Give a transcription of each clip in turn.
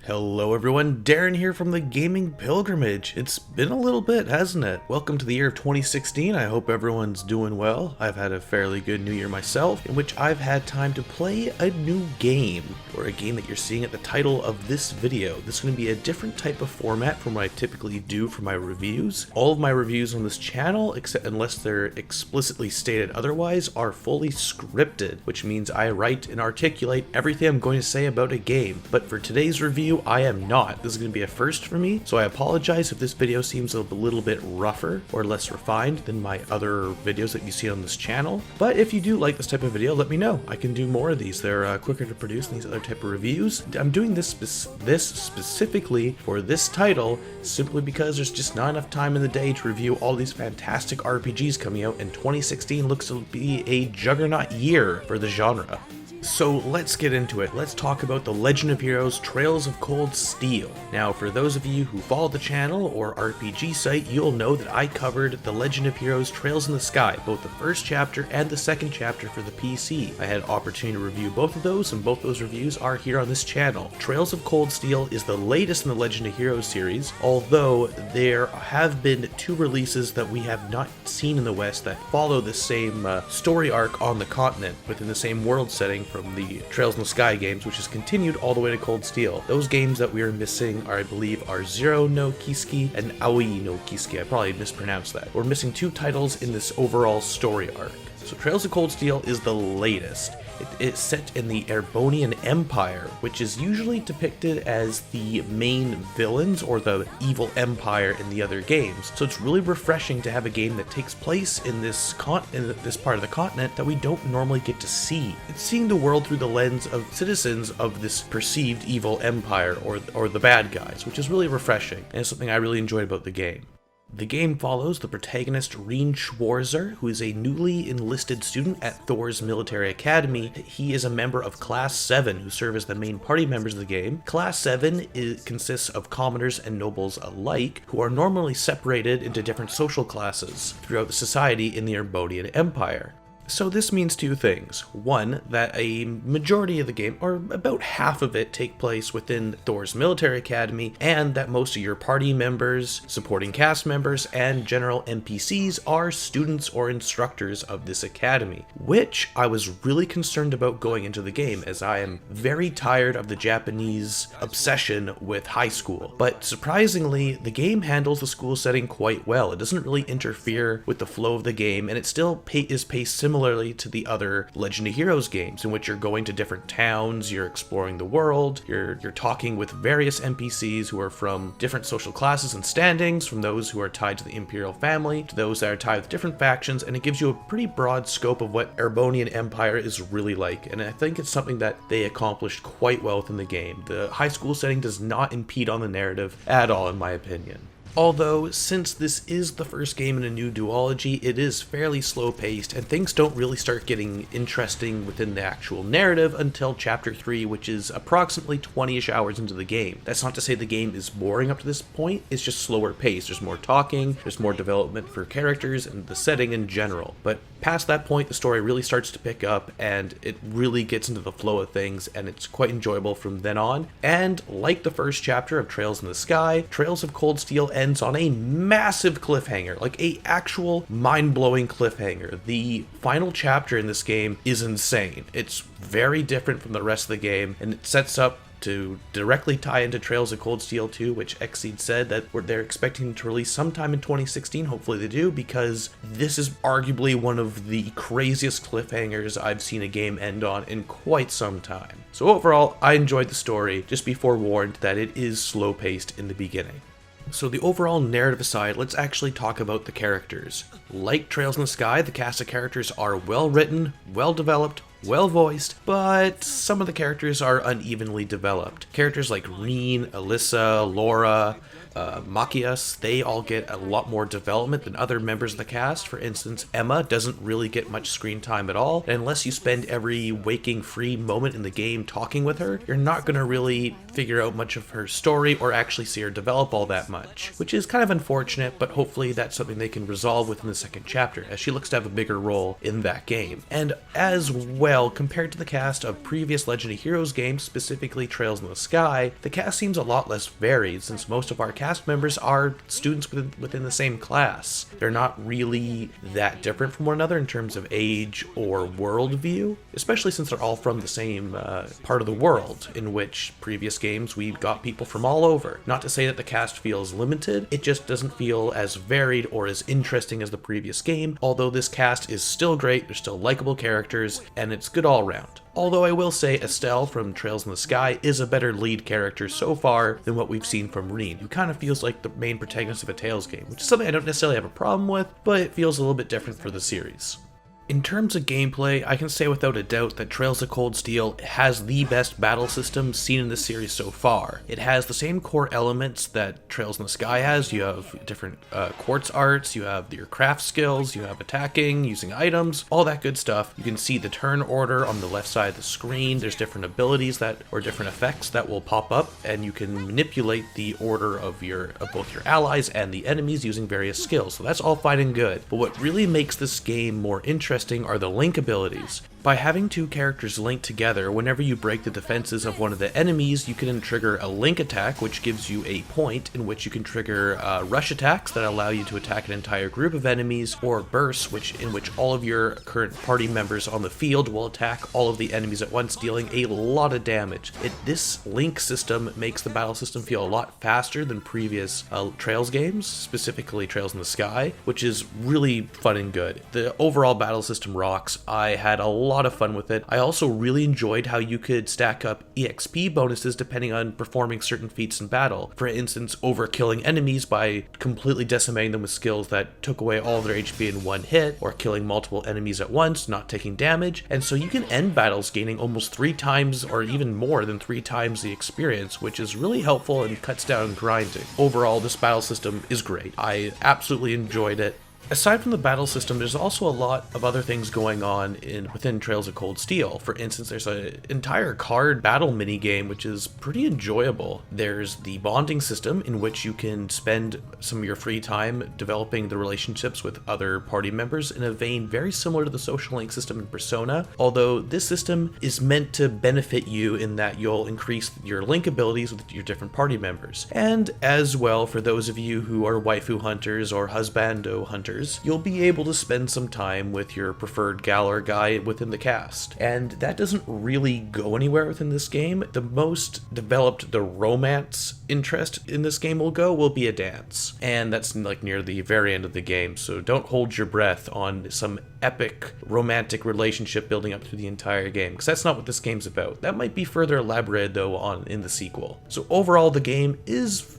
Hello everyone, Darren here from the Gaming Pilgrimage. It's been a little bit, hasn't it? Welcome to the year of 2016. I hope everyone's doing well. I've had a fairly good new year myself, in which I've had time to play a new game, or a game that you're seeing at the title of this video. This is going to be a different type of format from what I typically do for my reviews. All of my reviews on this channel, except unless they're explicitly stated otherwise, are fully scripted, which means I write and articulate everything I'm going to say about a game. But for today's review, I am not. This is going to be a first for me, so I apologize if this video seems a little bit rougher or less refined than my other videos that you see on this channel. But if you do like this type of video, let me know. I can do more of these. They're quicker to produce than these other type of reviews. I'm doing this specifically for this title simply because there's just not enough time in the day to review all these fantastic RPGs coming out, and 2016 looks to be a juggernaut year for the genre. So let's get into it. Let's talk about The Legend of Heroes Trails of Cold Steel. Now, for those of you who follow the channel or RPG site, you'll know that I covered The Legend of Heroes Trails in the Sky, both the first chapter and the second chapter for the PC. I had an opportunity to review both of those, and both those reviews are here on this channel. Trails of Cold Steel is the latest in the Legend of Heroes series, although there have been two releases that we have not seen in the West that follow the same story arc on the continent, within the same world setting from the Trails in the Sky games, which has continued all the way to Cold Steel. Those games that we are missing are, I believe, are Zero no Kisuke and Aoi no Kisuke. I probably mispronounced that. We're missing two titles in this overall story arc. So Trails of Cold Steel is the latest. It's set in the Erebonian Empire, which is usually depicted as the main villains or the evil empire in the other games. So it's really refreshing to have a game that takes place in this part of the continent that we don't normally get to see. It's seeing the world through the lens of citizens of this perceived evil empire or the bad guys, which is really refreshing, and it's something I really enjoyed about the game. The game follows the protagonist Reen Schwarzer, who is a newly enlisted student at Thor's military academy. He is a member of Class 7, who serve as the main party members of the game. Class 7 consists of commoners and nobles alike, who are normally separated into different social classes throughout the society in the Erebonian Empire. So this means two things. One, that a majority of the game, or about half of it, take place within Thor's military academy, and that most of your party members, supporting cast members, and general NPCs are students or instructors of this academy, which I was really concerned about going into the game, as I am very tired of the Japanese obsession with high school. But surprisingly, the game handles the school setting quite well. It doesn't really interfere with the flow of the game, and it still is paced similarly to the other Legend of Heroes games, in which you're going to different towns, you're exploring the world, you're talking with various NPCs who are from different social classes and standings, from those who are tied to the Imperial family to those that are tied with different factions, and it gives you a pretty broad scope of what Erebonian Empire is really like, and I think it's something that they accomplished quite well within the game. The high school setting does not impede on the narrative at all, in my opinion. Although, since this is the first game in a new duology, it is fairly slow-paced, and things don't really start getting interesting within the actual narrative until Chapter 3, which is approximately 20-ish hours into the game. That's not to say the game is boring up to this point, it's just slower paced. There's more talking, there's more development for characters, and the setting in general. But past that point, the story really starts to pick up, and it really gets into the flow of things, and it's quite enjoyable from then on. And like the first chapter of Trails in the Sky, Trails of Cold Steel ends on a massive cliffhanger, like a actual mind-blowing cliffhanger. The final chapter in this game is insane. It's very different from the rest of the game, and it sets up to directly tie into Trails of Cold Steel 2, which Xseed said that they're expecting to release sometime in 2016. Hopefully they do, because this is arguably one of the craziest cliffhangers I've seen a game end on in quite some time. So overall, I enjoyed the story. Just be forewarned that it is slow-paced in the beginning. So the overall narrative aside, let's actually talk about the characters. Like Trails in the Sky, the cast of characters are well written, well developed, well voiced, but some of the characters are unevenly developed. Characters like Reen, Alyssa, Laura, Machias, they all get a lot more development than other members of the cast. For instance, Emma doesn't really get much screen time at all, and unless you spend every waking free moment in the game talking with her, you're not going to really figure out much of her story or actually see her develop all that much, which is kind of unfortunate, but hopefully that's something they can resolve within the second chapter, as she looks to have a bigger role in that game. And as well, compared to the cast of previous Legend of Heroes games, specifically Trails in the Sky, the cast seems a lot less varied, since most of our cast members are students within the same class. They're not really that different from one another in terms of age or worldview, especially since they're all from the same part of the world, in which previous games we got people from all over. Not to say that the cast feels limited, it just doesn't feel as varied or as interesting as the previous game, although this cast is still great, they're still likable characters, and it's good all around. Although I will say Estelle from Trails in the Sky is a better lead character so far than what we've seen from Reen, who kind of feels like the main protagonist of a Tales game, which is something I don't necessarily have a problem with, but it feels a little bit different for the series. In terms of gameplay, I can say without a doubt that Trails of Cold Steel has the best battle system seen in this series so far. It has the same core elements that Trails in the Sky has. You have different quartz arts, you have your craft skills, you have attacking, using items, all that good stuff. You can see the turn order on the left side of the screen. There's different abilities or different effects that will pop up, and you can manipulate the order of both your allies and the enemies using various skills. So that's all fine and good. But what really makes this game more interesting are the link abilities. By having two characters linked together, whenever you break the defenses of one of the enemies, you can trigger a link attack, which gives you a point in which you can trigger rush attacks that allow you to attack an entire group of enemies, or bursts, in which all of your current party members on the field will attack all of the enemies at once, dealing a lot of damage. This link system makes the battle system feel a lot faster than previous Trails games, specifically Trails in the Sky, which is really fun and good. The overall battle system rocks. I had a lot of fun with it. I also really enjoyed how you could stack up EXP bonuses depending on performing certain feats in battle. For instance, overkilling enemies by completely decimating them with skills that took away all of their HP in one hit, or killing multiple enemies at once, not taking damage. And so you can end battles gaining almost 3 times or even more than 3 times the experience, which is really helpful and cuts down grinding. Overall, this battle system is great. I absolutely enjoyed it. Aside from the battle system, there's also a lot of other things going on within Trails of Cold Steel. For instance, there's an entire card battle minigame, which is pretty enjoyable. There's the bonding system, in which you can spend some of your free time developing the relationships with other party members in a vein very similar to the social link system in Persona, although this system is meant to benefit you in that you'll increase your link abilities with your different party members. And as well, for those of you who are waifu hunters or husbando hunters, you'll be able to spend some time with your preferred gal or guy within the cast. And that doesn't really go anywhere within this game. The most developed the romance interest in this game will be a dance. And that's like near the very end of the game, so don't hold your breath on some epic romantic relationship building up through the entire game, because that's not what this game's about. That might be further elaborated though in the sequel. So overall, the game is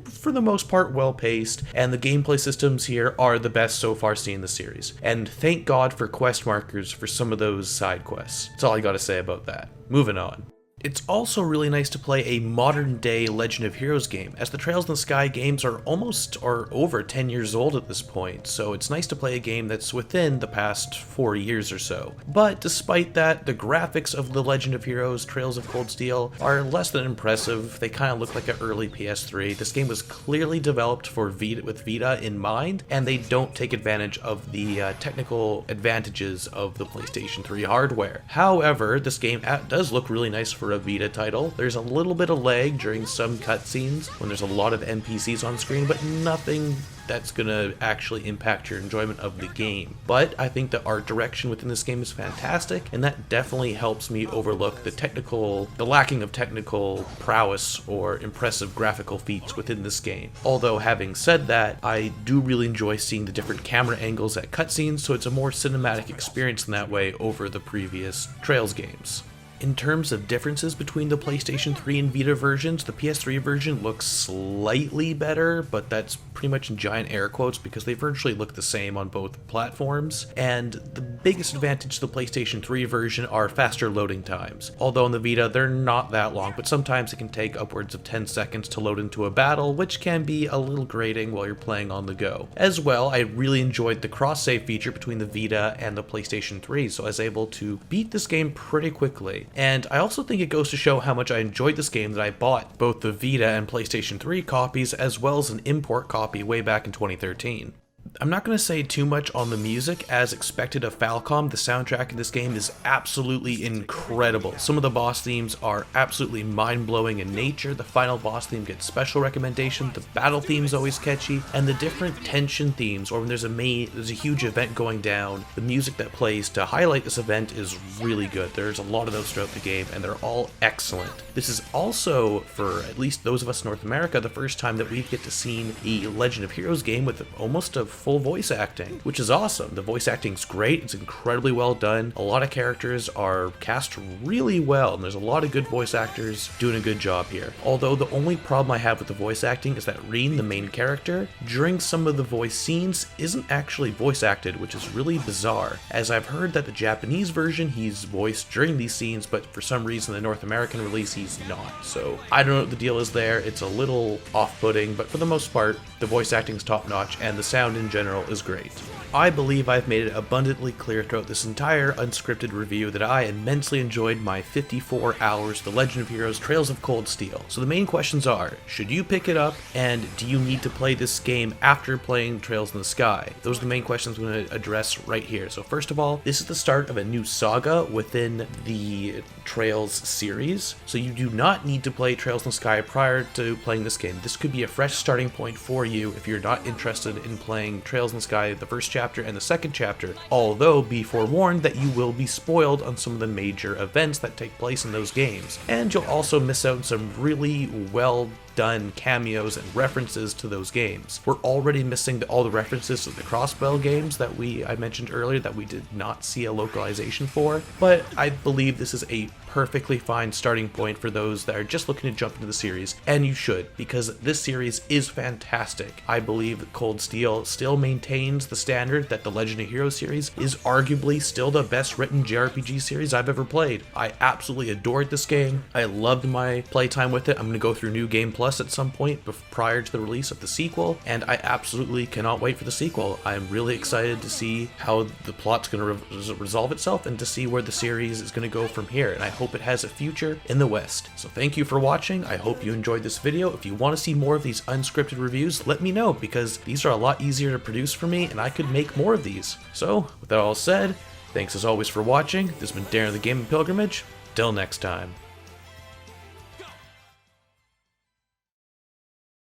for the most part well paced, and the gameplay systems here are the best so far seen in the series. And thank God for quest markers for some of those side quests. That's all I gotta say about that. Moving on. It's also really nice to play a modern-day Legend of Heroes game, as the Trails in the Sky games are over 10 years old at this point, so it's nice to play a game that's within the past 4 years or so. But despite that, the graphics of the Legend of Heroes Trails of Cold Steel are less than impressive. They kind of look like an early PS3. This game was clearly developed for with Vita in mind, and they don't take advantage of the technical advantages of the PlayStation 3 hardware. However, this game does look really nice for a Vita title. There's a little bit of lag during some cutscenes when there's a lot of NPCs on screen, but nothing that's gonna actually impact your enjoyment of the game. But I think the art direction within this game is fantastic, and that definitely helps me overlook the lacking of technical prowess or impressive graphical feats within this game. Although having said that, I do really enjoy seeing the different camera angles at cutscenes, so it's a more cinematic experience in that way over the previous Trails games. In terms of differences between the PlayStation 3 and Vita versions, the PS3 version looks slightly better, but that's pretty much in giant air quotes because they virtually look the same on both platforms. And the biggest advantage to the PlayStation 3 version are faster loading times. Although in the Vita, they're not that long, but sometimes it can take upwards of 10 seconds to load into a battle, which can be a little grating while you're playing on the go. As well, I really enjoyed the cross-save feature between the Vita and the PlayStation 3, so I was able to beat this game pretty quickly. And I also think it goes to show how much I enjoyed this game that I bought both the Vita and PlayStation 3 copies as well as an import copy way back in 2013. I'm not going to say too much on the music. As expected of Falcom, the soundtrack in this game is absolutely incredible. Some of the boss themes are absolutely mind-blowing in nature. The final boss theme gets special recommendation, the battle theme is always catchy, and the different tension themes, or when there's a huge event going down, the music that plays to highlight this event is really good. There's a lot of those throughout the game, and they're all excellent. This is also, for at least those of us in North America, the first time that we get to see a Legend of Heroes game with almost a full voice acting, which is awesome. The voice acting's great, it's incredibly well done. A lot of characters are cast really well, and there's a lot of good voice actors doing a good job here. Although the only problem I have with the voice acting is that Rin, the main character, during some of the voice scenes isn't actually voice acted, which is really bizarre, as I've heard that the Japanese version he's voiced during these scenes, but for some reason the North American release he's not. So I don't know what the deal is there. It's a little off-putting, but for the most part the voice acting's top-notch and the sound in general is great. I believe I've made it abundantly clear throughout this entire unscripted review that I immensely enjoyed my 54 hours The Legend of Heroes Trails of Cold Steel. So the main questions are, should you pick it up, and do you need to play this game after playing Trails in the Sky? Those are the main questions I'm going to address right here. So first of all, this is the start of a new saga within the Trails series, so you do not need to play Trails in the Sky prior to playing this game. This could be a fresh starting point for you if you're not interested in playing Trails in the Sky, the first chapter and the second chapter, although be forewarned that you will be spoiled on some of the major events that take place in those games. And you'll also miss out on some really well done cameos and references to those games. We're already missing all the references to the Crossbell games that I mentioned earlier that we did not see a localization for, but I believe this is a perfectly fine starting point for those that are just looking to jump into the series, and you should, because this series is fantastic. I believe Cold Steel still maintains the standard that the Legend of Heroes series is arguably still the best written JRPG series I've ever played. I absolutely adored this game. I loved my playtime with it. I'm going to go through New Game Plus at some point prior to the release of the sequel, and I absolutely cannot wait for the sequel. I'm really excited to see how the plot's going to resolve itself and to see where the series is going to go from here, and I hope it has a future in the West. So thank you for watching. I hope you enjoyed this video. If you want to see more of these unscripted reviews, let me know, because these are a lot easier to produce for me and I could make more of these. So with that all said, thanks as always for watching. This has been Darren the Gaming Pilgrimage. Till next time.